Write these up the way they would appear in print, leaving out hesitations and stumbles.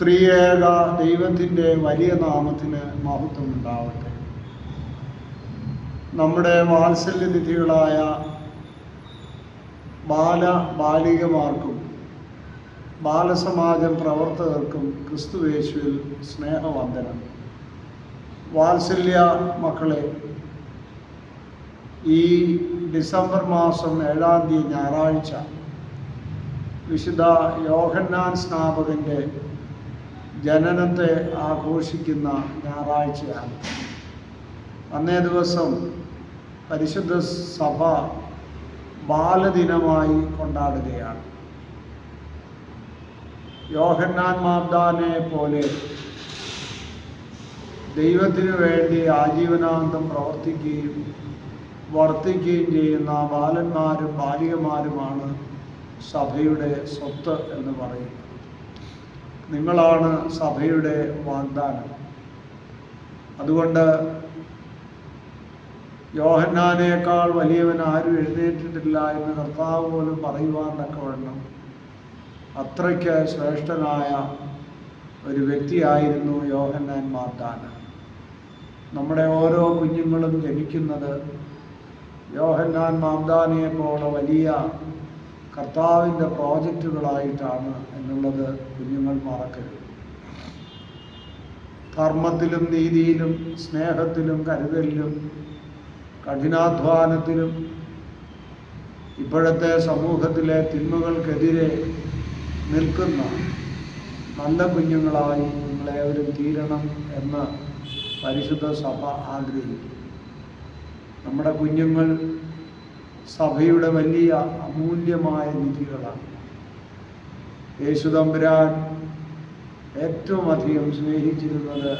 ത്രിയേക ദൈവത്തിൻ്റെ വലിയ നാമത്തിന് മഹത്വമുണ്ടാവട്ടെ. നമ്മുടെ വാത്സല്യനിധികളായ ബാലികമാർക്കും ബാലസമാജം പ്രവർത്തകർക്കും ക്രിസ്തുയേശുവിൽ സ്നേഹവന്ദനം. വാത്സല്യ മക്കളെ, ഈ ഡിസംബർ മാസം 7-ാം തീയതി ഞായറാഴ്ച വിശുദ്ധ യോഹന്നാൻ സ്നാപകൻ്റെ ജനനത്തെ ആഘോഷിക്കുന്ന ഞായറാഴ്ചയാണ്. അന്നേ ദിവസം പരിശുദ്ധ സഭ ബാലദിനമായി കൊണ്ടാടുകയാണ്. യോഹന്നാൻ മാബ്ദാനെ പോലെ ദൈവത്തിനു വേണ്ടി ആജീവനാന്തം പ്രവർത്തിക്കുകയും വർത്തിക്കുകയും ചെയ്യുന്ന ബാലന്മാരും ബാലികമാരുമാണ് സഭയുടെ സ്വത്ത് എന്ന് പറയുന്നത്. നിങ്ങളാണ് സഭയുടെ വാഗ്ദാനം. അതുകൊണ്ട് യോഹന്നാനേക്കാൾ വലിയവൻ ആരും എഴുന്നേറ്റിട്ടില്ല എന്ന് കർത്താവ് പോലും പറയുവാൻ തക്കവണ്ണം അത്രയ്ക്ക് ശ്രേഷ്ഠനായ ഒരു വ്യക്തിയായിരുന്നു യോഹന്നാൻ മാബ്ദാന്. നമ്മുടെ ഓരോ കുഞ്ഞുങ്ങളും ജനിക്കുന്നത് യോഹന്നാൻ മാബ്ദാനെ പോലെ വലിയ കർത്താവിൻ്റെ പ്രോജക്റ്റുകളായിട്ടാണ് എന്നുള്ളത് കുഞ്ഞുങ്ങൾ മറക്കരുത്. ധർമ്മത്തിലും നീതിയിലും സ്നേഹത്തിലും കരുതലിലും കഠിനാധ്വാനത്തിലും ഇപ്പോഴത്തെ സമൂഹത്തിലെ തിന്മകൾക്കെതിരെ നിൽക്കുന്ന നല്ല കുഞ്ഞുങ്ങളായി നിങ്ങളേവരും തീരണം എന്ന് പരിശുദ്ധ സഭ ആഗ്രഹിക്കുന്നു. നമ്മുടെ കുഞ്ഞുങ്ങൾ സഭയുടെ വലിയ അമൂല്യമായ നിധികളാണ്. യേശുതമ്പുരാൻ ഏറ്റവും അധികം സ്നേഹിച്ചിരുന്നത്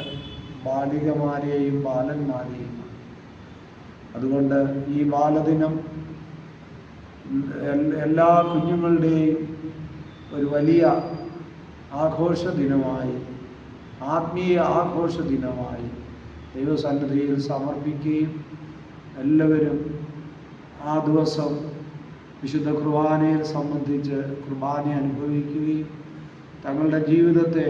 ബാലികമാരെയും ബാലന്മാരെയും. അതുകൊണ്ട് ഈ ബാലദിനം എല്ലാ കുഞ്ഞുങ്ങളുടെയും ഒരു വലിയ ആഘോഷ ദിനമായി, ആത്മീയ ആഘോഷ ദിനമായി ദൈവസന്നിധിയിൽ സമർപ്പിക്കുകയും എല്ലാവരും ആ ദിവസം വിശുദ്ധ കുർബാനയിൽ സംബന്ധിച്ച് കുർബാന അനുഭവിക്കുകയും തങ്ങളുടെ ജീവിതത്തെ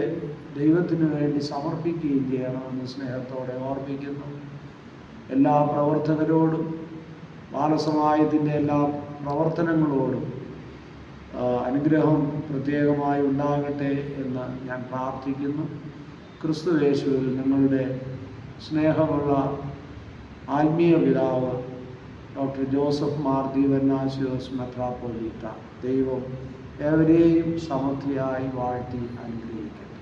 ദൈവത്തിനു വേണ്ടി സമർപ്പിക്കുകയും ചെയ്യണമെന്ന് സ്നേഹത്തോടെ ഓർമ്മിക്കുന്നു. എല്ലാ പ്രവർത്തകരോടും ബാലസമാജത്തിൻ്റെ എല്ലാ പ്രവർത്തനങ്ങളോടും അനുഗ്രഹം പ്രത്യേകമായി ഉണ്ടാകട്ടെ എന്ന് ഞാൻ പ്രാർത്ഥിക്കുന്നു. ക്രിസ്തുയേശുവിൽ നിങ്ങളുടെ സ്നേഹമുള്ള ആത്മീയ പിതാവ് ഡോക്ടർ ജോസഫ് മാർ ദീവന്നാസ്യോസ് മെത്രാപ്പൊലീത്ത ദൈവം ഏവരെയും സമൃദ്ധിയായി വാഴ്ത്തി അനുഗ്രഹിക്കട്ടെ.